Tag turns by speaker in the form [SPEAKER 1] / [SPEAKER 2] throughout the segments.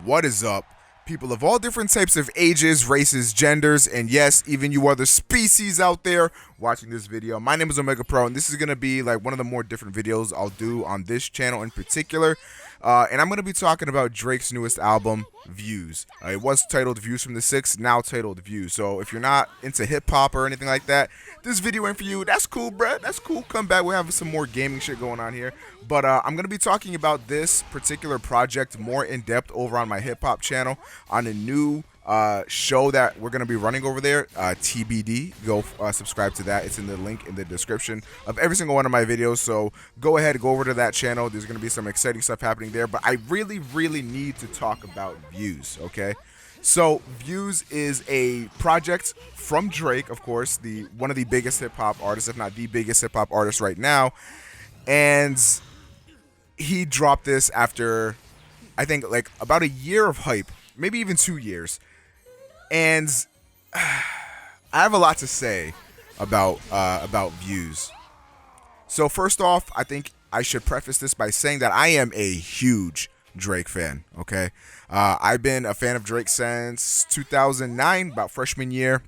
[SPEAKER 1] What is up? People of all different types of ages, races, genders, and yes, even you other species out there watching this video. My name is Omega Pro, and this is going to be like one of the more different videos I'll do on this channel in particular. And I'm going to be talking about Drake's newest album, Views. It was titled Views from the Six, now titled Views. So if you're not into hip-hop or anything like that, this video ain't for you. That's cool, bruh. That's cool. Come back. We'll have some more gaming shit going on here. But I'm going to be talking about this particular project more in depth over on my hip-hop channel on a new show that we're going to be running over there, TBD. Go subscribe to that. It's in the link in the description of every single one of my videos. So go ahead, go over to that channel. There's going to be some exciting stuff happening there. But I really need to talk about Views, okay? So Views is a project from Drake, of course, one of the biggest hip-hop artists, if not the biggest hip-hop artist right now. And he dropped this after, I think, like about a year of hype, maybe even 2 years. And I have a lot to say about Views. So first off, I think I should preface this by saying that I am a huge Drake fan, okay? I've been a fan of Drake since 2009, about freshman year.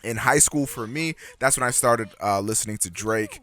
[SPEAKER 1] In high school for me, that's when I started listening to Drake.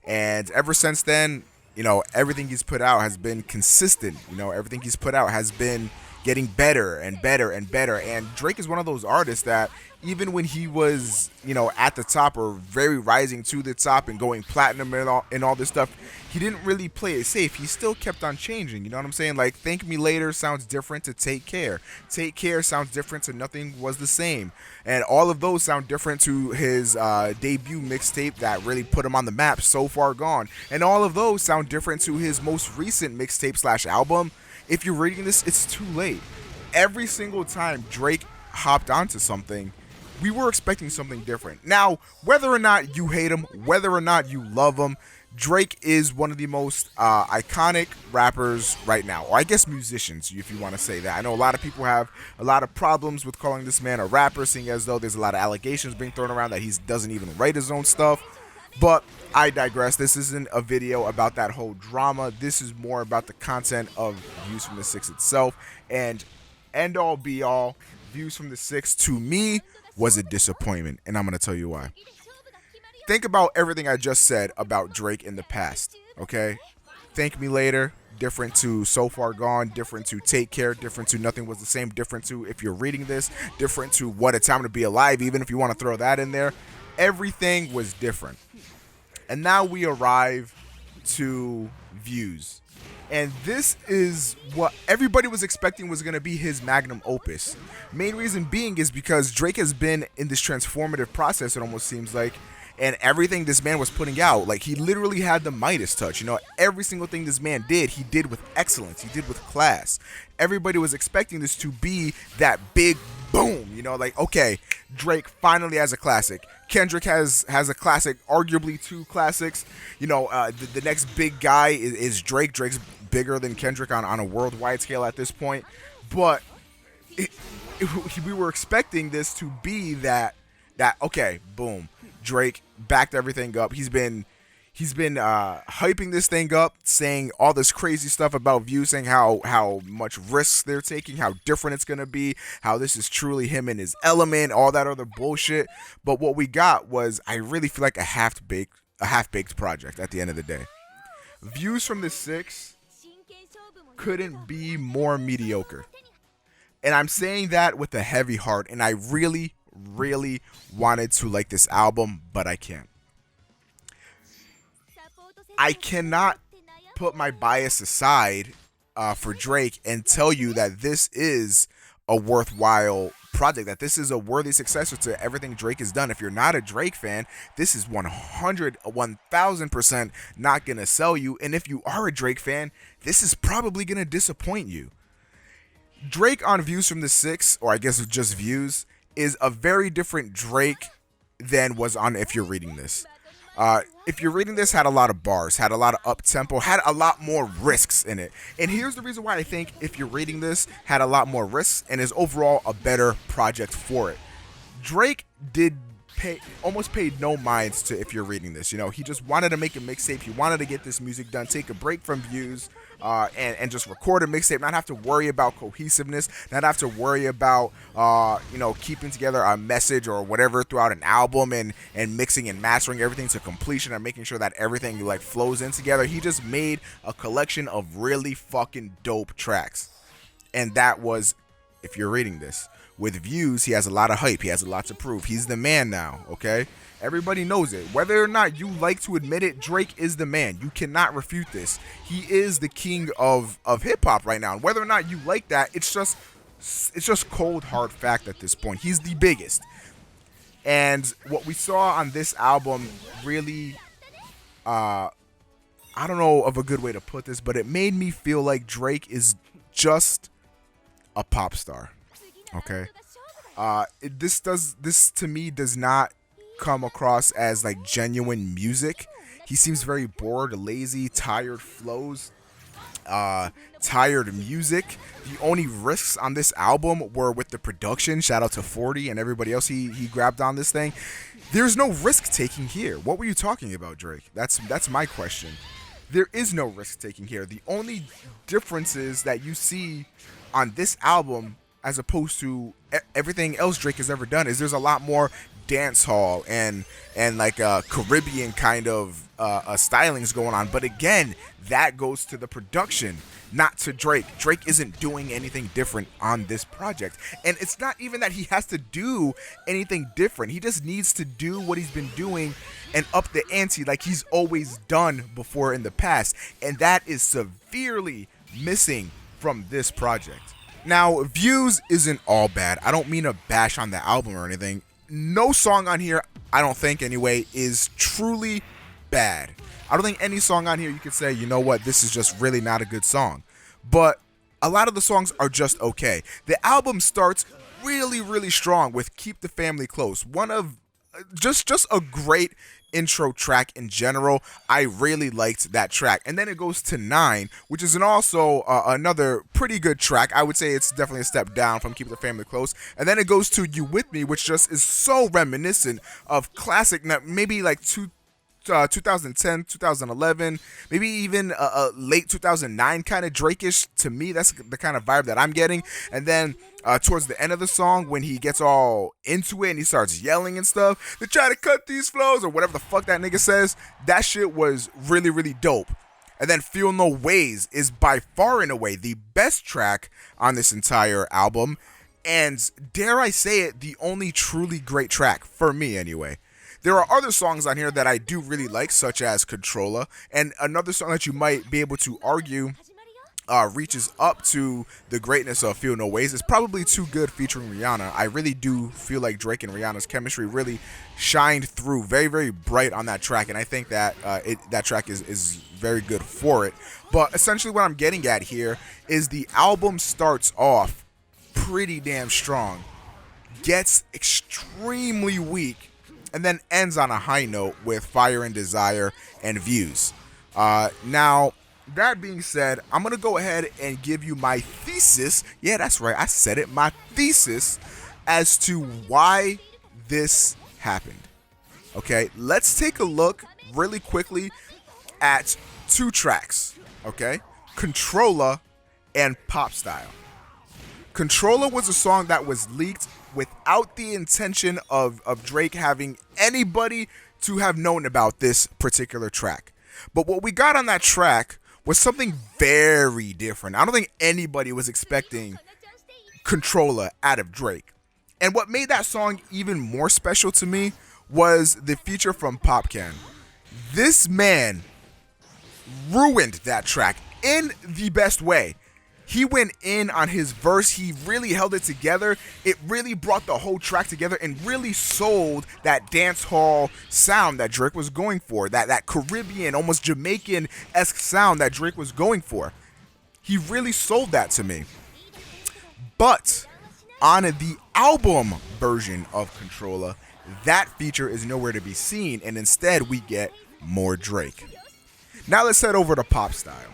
[SPEAKER 1] And ever since then, you know, everything he's put out has been consistent. You know, everything he's put out has been getting better and better and better. And Drake is one of those artists that even when he was, you know, at the top or very rising to the top and going platinum and all this stuff, he didn't really play it safe. He still kept on changing. You know what I'm saying? Like, Thank Me Later sounds different to Take Care. Take Care sounds different to Nothing Was the Same. And all of those sound different to his debut mixtape that really put him on the map, So Far Gone. And all of those sound different to his most recent mixtape / album. If you're reading this, it's too late. Every single time Drake hopped onto something, we were expecting something different. Now, whether or not you hate him, whether or not you love him, Drake is one of the most iconic rappers right now. Or I guess musicians, if you want to say that. I know a lot of people have a lot of problems with calling this man a rapper, seeing as though there's a lot of allegations being thrown around that he doesn't even write his own stuff. But I digress. This isn't a video about that whole drama. This is more about the content of Views from the Six itself. And end all be all, Views from the Six to me was a disappointment. And I'm going to tell you why. Think about everything I just said about Drake in the past. Okay? Thank Me Later, different to So Far Gone, different to Take Care, different to Nothing Was the Same, different to If You're Reading This, different to What a Time to Be Alive, even if you want to throw that in there. Everything was different. And now we arrive to Views. And this is what everybody was expecting was going to be his magnum opus. Main reason being is because Drake has been in this transformative process, it almost seems like, and everything this man was putting out, like, he literally had the Midas touch. You know, every single thing this man did, he did with excellence. He did with class. Everybody was expecting this to be that big boom. You know, like, okay, Drake finally has a classic. Kendrick has a classic, arguably two classics. You know, the next big guy is Drake. Drake's bigger than Kendrick on a worldwide scale at this point. But we were expecting this to be that okay, boom, Drake backed everything up. He's been hyping this thing up, saying all this crazy stuff about Views, saying how much risks they're taking, how different it's gonna be, how this is truly him in his element, all that other bullshit. But what we got was, I really feel like a half-baked project at the end of the day. Views from the Six couldn't be more mediocre. And I'm saying that with a heavy heart, and I really wanted to like this album, but I can't. I cannot put my bias aside for Drake and tell you that this is a worthwhile project, that this is a worthy successor to everything Drake has done. If you're not a Drake fan, this is 1000% not going to sell you. And if you are a Drake fan, this is probably going to disappoint you. Drake on Views from the Six, or I guess just Views, is a very different Drake than was on If You're Reading This. If You're Reading This had a lot of bars, had a lot of up-tempo, had a lot more risks in it. And here's the reason why I think If You're Reading This had a lot more risks and is overall a better project for it. Drake almost paid no minds to If You're Reading This. You know, he just wanted to make a mixtape. He wanted to get this music done, take a break from Views, and just record a mixtape, not have to worry about cohesiveness, not have to worry about keeping together a message or whatever throughout an album, and mixing and mastering everything to completion and making sure that everything like flows in together. He just made a collection of really fucking dope tracks. And that was, if you're reading this, with views, he has a lot of hype. He has a lot to prove. He's the man now, okay? Everybody knows it. Whether or not you like to admit it, Drake is the man. You cannot refute this. He is the king of hip-hop right now. And whether or not you like that, it's just cold, hard fact at this point. He's the biggest. And what we saw on this album really, I don't know of a good way to put this, but it made me feel like Drake is just a pop star. Okay, this to me does not come across as like genuine music. He seems very bored, lazy, tired flows, tired music. The only risks on this album were with the production. Shout out to 40 and everybody else he grabbed on this thing. There's no risk taking here. What were you talking about, Drake? That's my question. There is no risk taking here. The only differences that you see on this album, as opposed to everything else Drake has ever done, is there's a lot more dance hall and like Caribbean kind of stylings going on. But again, that goes to the production, not to Drake. Drake isn't doing anything different on this project. And it's not even that he has to do anything different. He just needs to do what he's been doing and up the ante like he's always done before in the past. And that is severely missing from this project. Now, views isn't all bad. I don't mean to bash on the album or anything. No song on here, I don't think anyway, is truly bad. I don't think any song on here you could say, you know what, this is just really not a good song. But a lot of the songs are just okay. The album starts really, really strong with Keep the Family Close. One of just a great intro track in general. I really liked that track. And then it goes to 9, which is also another pretty good track. I would say it's definitely a step down from Keep the Family Close. And then it goes to You With Me, which just is so reminiscent of classic, maybe like 2010, 2011, maybe even late 2009 kind of Drake-ish. To me, that's the kind of vibe that I'm getting. And then towards the end of the song, when he gets all into it and he starts yelling and stuff, they try to cut these flows or whatever the fuck that nigga says, that shit was really, really dope. And then Feel No Ways is by far and away the best track on this entire album. And dare I say it, the only truly great track, for me anyway. There are other songs on here that I do really like, such as Controller, and another song that you might be able to argue reaches up to the greatness of Feel No Ways. It's probably Too Good featuring Rihanna. I really do feel like Drake and Rihanna's chemistry really shined through very, very bright on that track, and I think that that track is very good for it. But essentially what I'm getting at here is the album starts off pretty damn strong, gets extremely weak, and then ends on a high note with Fire and Desire and Views. Now, that being said, I'm going to go ahead and give you my thesis. Yeah, that's right. I said it. My thesis as to why this happened. Okay, let's take a look really quickly at 2 tracks. Okay, Controller and Pop Style. Controller was a song that was leaked without the intention of Drake having anybody to have known about this particular track. But what we got on that track was something very different. I don't think anybody was expecting Controller out of Drake. And what made that song even more special to me was the feature from Popcan. This man ruined that track in the best way. He went in on his verse. He really held it together. It really brought the whole track together and really sold that dance hall sound that Drake was going for. That Caribbean, almost Jamaican-esque sound that Drake was going for. He really sold that to me. But on the album version of Controller, that feature is nowhere to be seen, and instead we get more Drake. Now let's head over to Pop Style.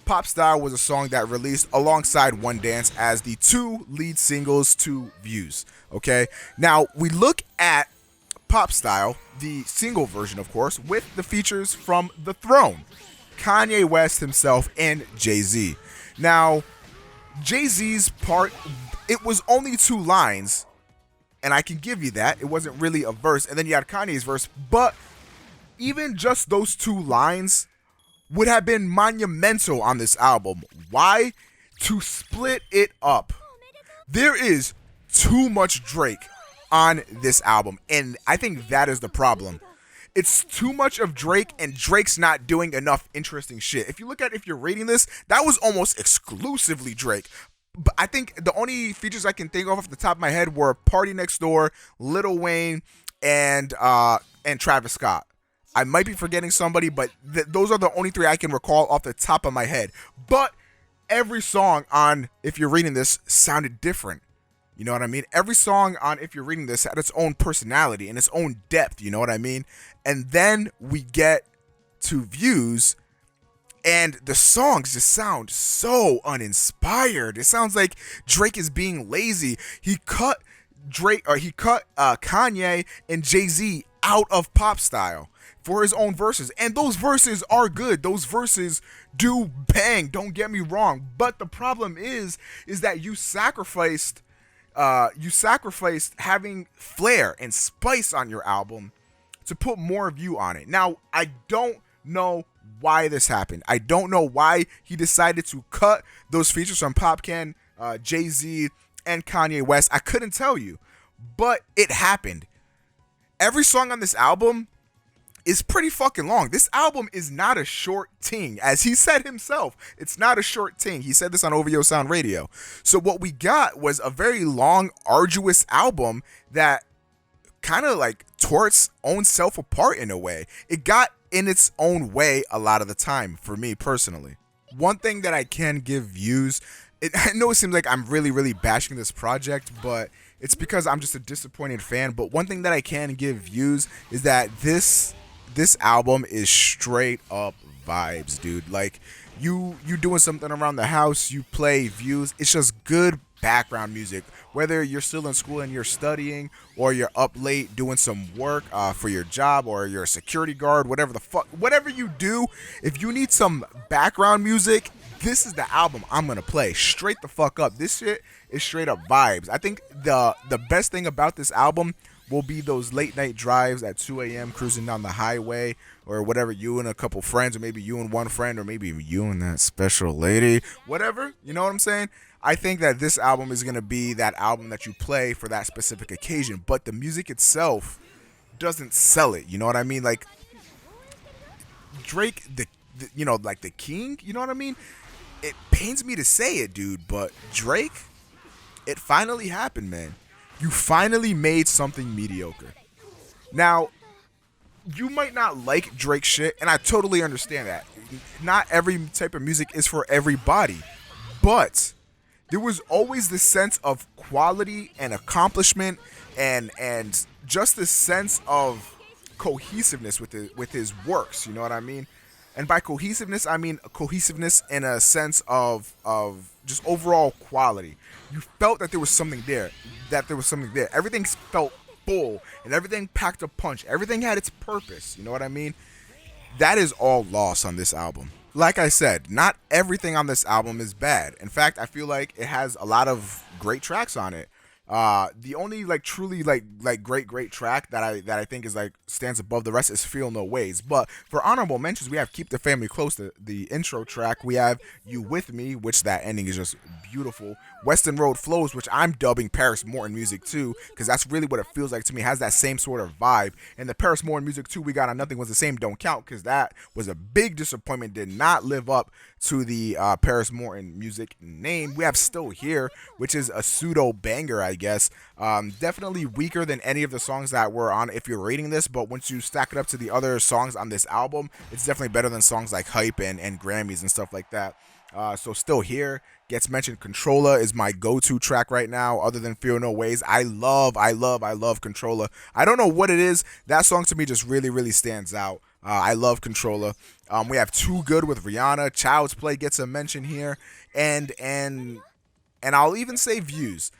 [SPEAKER 1] Pop Style was a song that released alongside One Dance as the 2 lead singles to Views. Okay, now we look at Pop Style, the single version, of course, with the features from The Throne. Kanye West himself and Jay-Z. Now, Jay-Z's part, it was only 2 lines, and I can give you that. It wasn't really a verse, and then you had Kanye's verse, but even just those 2 lines would have been monumental on this album. Why? To split it up. There is too much Drake on this album, and I think that is the problem. It's too much of Drake, and Drake's not doing enough interesting shit. If you look at, if you're rating this, that was almost exclusively Drake. But I think the only features I can think of off the top of my head were Party Next Door, Lil Wayne, and Travis Scott. I might be forgetting somebody, but those are the only 3 I can recall off the top of my head. But every song on If You're Reading This sounded different. You know what I mean? Every song on If You're Reading This had its own personality and its own depth. You know what I mean? And then we get to Views, and the songs just sound so uninspired. It sounds like Drake is being lazy. He cut Kanye and Jay-Z out of pop style for his own verses, and those verses are good. Those verses do bang, don't get me wrong, but the problem is that you sacrificed having flair and spice on your album to put more of you on it. Now, I don't know why this happened. I don't know why he decided to cut those features from Popcan, Jay-Z, and Kanye West. I couldn't tell you, but it happened. Every song on this album is pretty fucking long. This album is not a short ting. As he said himself, it's not a short ting. He said this on OVO Sound Radio. So what we got was a very long, arduous album that kind of like tore its own self apart in a way. It got in its own way a lot of the time for me personally. One thing that I can give Views, I know it seems like I'm really bashing this project, but it's because I'm just a disappointed fan. But one thing that I can give Views is that this album is straight up vibes, dude. Like you doing something around the house, you play Views. It's just good background music. Whether you're still in school and you're studying, or you're up late doing some work for your job, or you're a security guard, whatever you do, if you need some background music, this is the album I'm gonna play. Straight the fuck up. This shit is straight up vibes. I think the best thing about this album will be those late night drives at 2 a.m. cruising down the highway, or whatever, you and a couple friends, or maybe you and one friend, or maybe you and that special lady, whatever, you know what I'm saying? I think that this album is going to be that album that you play for that specific occasion, but the music itself doesn't sell it, you know what I mean? Like, Drake, like the king, you know what I mean? It pains me to say it, dude, but Drake, it finally happened, man. You finally made something mediocre. Now, you might not like Drake shit, and I totally understand that. Not every type of music is for everybody, but there was always this sense of quality and accomplishment and just this sense of cohesiveness with his works, you know what I mean? And by cohesiveness, I mean cohesiveness in a sense of just overall quality. You felt that there was something there, Everything felt full, and everything packed a punch. Everything had its purpose, you know what I mean? That is all lost on this album. Like I said, not everything on this album is bad. In fact, I feel like it has a lot of great tracks on it. The only truly great track that I think is stands above the rest is Feel No Ways. But for honorable mentions, we have Keep the Family Close, the intro track. We have You With Me, which that ending is just beautiful. Western Road Flows, which I'm dubbing Paris Morton music too, because that's really what it feels like to me. It has that same sort of vibe. And the Paris Morton music too we got on Nothing Was the Same Don't Count, because that was a big disappointment. Did not live up to the Paris Morton music name. We have Still Here, which is a pseudo banger, I guess. Definitely weaker than any of the songs that were on If You're Rating This, but once you stack it up to the other songs on this album, it's definitely better than songs like Hype and Grammys and stuff like that. So Still Here gets mentioned. Controller is my go-to track right now, other than Feel No Ways. I love Controller. I don't know what it is. That song to me just really stands out. I love Controller. We have Too Good with Rihanna. Child's Play gets a mention here, and I'll even say Views.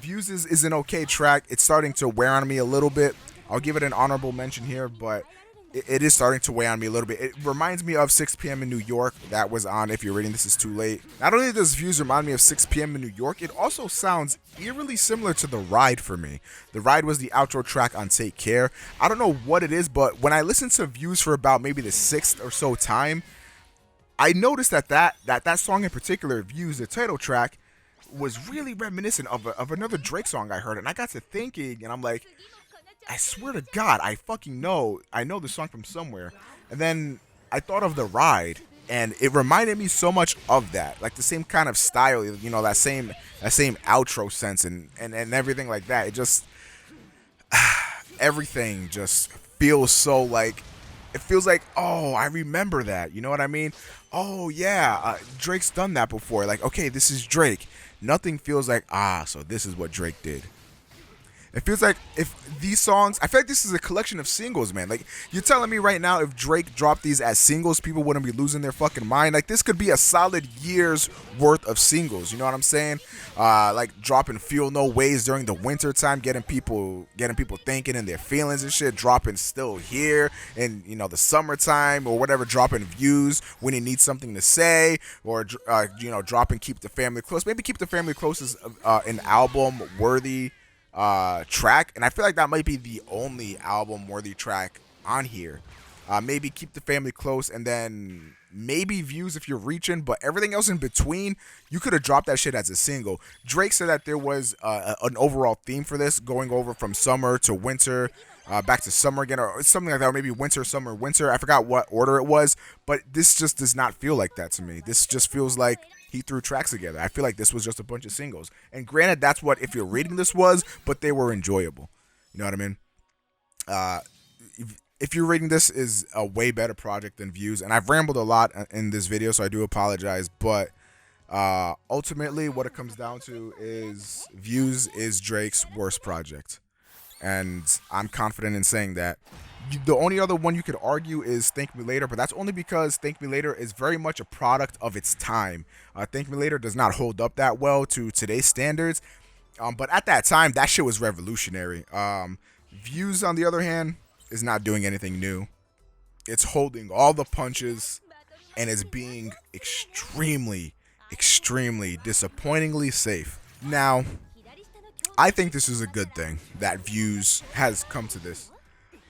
[SPEAKER 1] Views is an okay track. It's starting to wear on me a little bit. I'll give it an honorable mention here, but it is starting to weigh on me a little bit. It reminds me of 6 p.m. in New York. That was on If You're Reading This Is Too Late. Not only does Views remind me of 6 p.m. in New York, it also sounds eerily similar to The Ride for me. The Ride was the outro track on Take Care. I don't know what it is, but when I listened to Views for about maybe the sixth or so time, I noticed that song in particular, Views, the title track, was really reminiscent of another Drake song I heard. And I got to thinking, and I'm like, I swear to God, I fucking know. I know this song from somewhere. And then I thought of The Ride, and it reminded me so much of that. Like the same kind of style, you know, that same outro sense and everything like that. It just, everything just feels so like, it feels like, oh, I remember that. You know what I mean? Oh, yeah, Drake's done that before. Like, okay, this is Drake. Nothing feels like, so this is what Drake did. It feels like if these songs, I feel like this is a collection of singles, man. Like, you're telling me right now if Drake dropped these as singles, people wouldn't be losing their fucking mind. Like, this could be a solid year's worth of singles. You know what I'm saying? Like dropping Feel No Ways during the winter time, getting people thinking in their feelings and shit. Dropping Still Here in, you know, the summertime or whatever. Dropping Views when he needs something to say, or you know, dropping Keep the Family Close. Maybe Keep the Family Close is an album worthy track, and I feel like that might be the only album worthy track on here. Maybe Keep the Family Close, and then maybe Views if you're reaching, but everything else in between, you could have dropped that shit as a single. Drake said that there was an overall theme for this, going over from summer to winter, back to summer again, or something like that, or maybe winter, summer, winter. I forgot what order it was, but this just does not feel like that to me. This just feels like he threw tracks together. I feel like this was just a bunch of singles. And granted, that's what If You're Reading This was, but they were enjoyable. You know what I mean? If You're Reading This is a way better project than Views. And I've rambled a lot in this video, so I do apologize. But ultimately, what it comes down to is Views is Drake's worst project. And I'm confident in saying that. The only other one you could argue is Thank Me Later, but that's only because Thank Me Later is very much a product of its time. Thank Me Later does not hold up that well to today's standards, but at that time, that shit was revolutionary. Views, on the other hand, is not doing anything new. It's holding all the punches, and it's being extremely, extremely disappointingly safe. Now, I think this is a good thing that Views has come to this.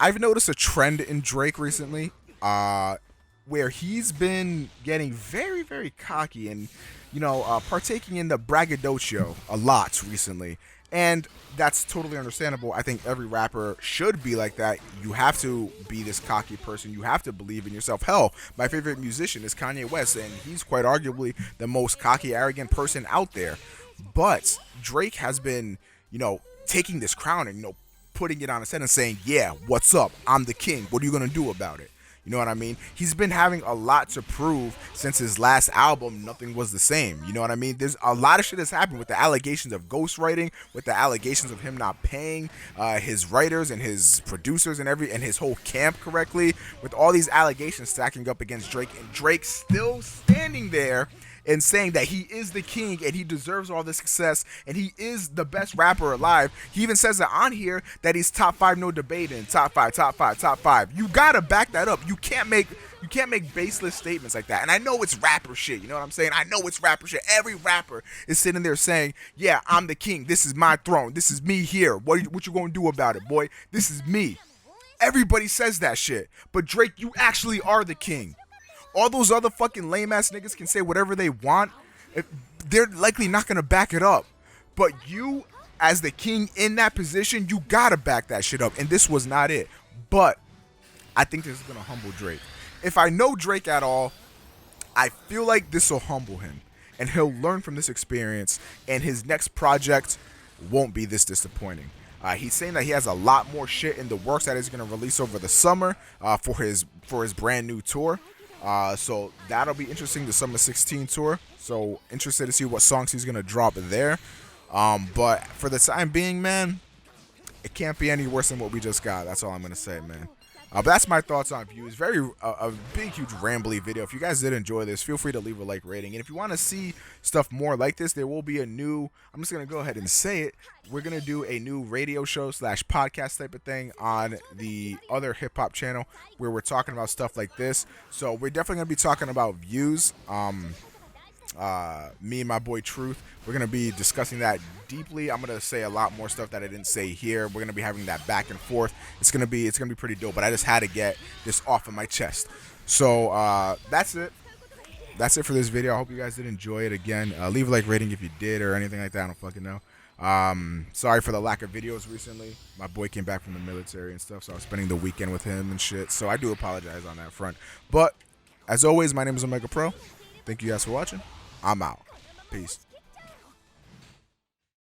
[SPEAKER 1] I've noticed a trend in Drake recently, where he's been getting very, very cocky and, you know, partaking in the braggadocio a lot recently. And that's totally understandable. I think every rapper should be like that. You have to be this cocky person. You have to believe in yourself. Hell, my favorite musician is Kanye West, and he's quite arguably the most cocky, arrogant person out there. But Drake has been, you know, taking this crown and, you know, putting it on his head and saying, yeah, what's up? I'm the king. What are you going to do about it? You know what I mean? He's been having a lot to prove since his last album, Nothing Was the Same. You know what I mean? There's a lot of shit that's happened with the allegations of ghostwriting, with the allegations of him not paying his writers and his producers and his whole camp correctly, with all these allegations stacking up against Drake, and Drake still standing there and saying that he is the king and he deserves all the success and he is the best rapper alive. He even says that on here that he's top 5, no debating, top 5, top 5, top 5. You gotta back that up. You can't make baseless statements like that. And I know it's rapper shit. You know what I'm saying? I know it's rapper shit. Every rapper is sitting there saying, yeah, I'm the king. This is my throne. This is me here. What you gonna do about it, boy? This is me. Everybody says that shit. But Drake, you actually are the king. All those other fucking lame ass niggas can say whatever they want. They're likely not gonna back it up. But you, as the king in that position, you gotta back that shit up. And this was not it. But I think this is gonna humble Drake. If I know Drake at all, I feel like this will humble him. And he'll learn from this experience. And his next project won't be this disappointing. He's saying that he has a lot more shit in the works that he's gonna release over the summer for his brand new tour. So that'll be interesting, the Summer 16 tour. So interested to see what songs he's gonna drop there. But for the time being, man, it can't be any worse than what we just got. That's all I'm gonna say, man. But that's my thoughts on views. Very a big, huge, rambly video. If you guys did enjoy this, feel free to leave a like rating. And if you want to see stuff more like this, there will be a new, I'm just going to go ahead and say it. We're going to do a new radio show / podcast type of thing on the other hip hop channel where we're talking about stuff like this. So we're definitely going to be talking about views. Me and my boy Truth, we're gonna be discussing that deeply. I'm gonna say a lot more stuff that I didn't say here. We're gonna be having that back and forth. It's gonna be pretty dope. But I just had to get this off of my chest. So that's it. That's it for this video. I hope you guys did enjoy it. Again, leave a like rating if you did or anything like that. I don't fucking know. Sorry for the lack of videos recently. My boy came back from the military and stuff, so I was spending the weekend with him and shit. So I do apologize on that front. But as always, my name is Omega Pro. Thank you guys for watching. I'm out. Peace.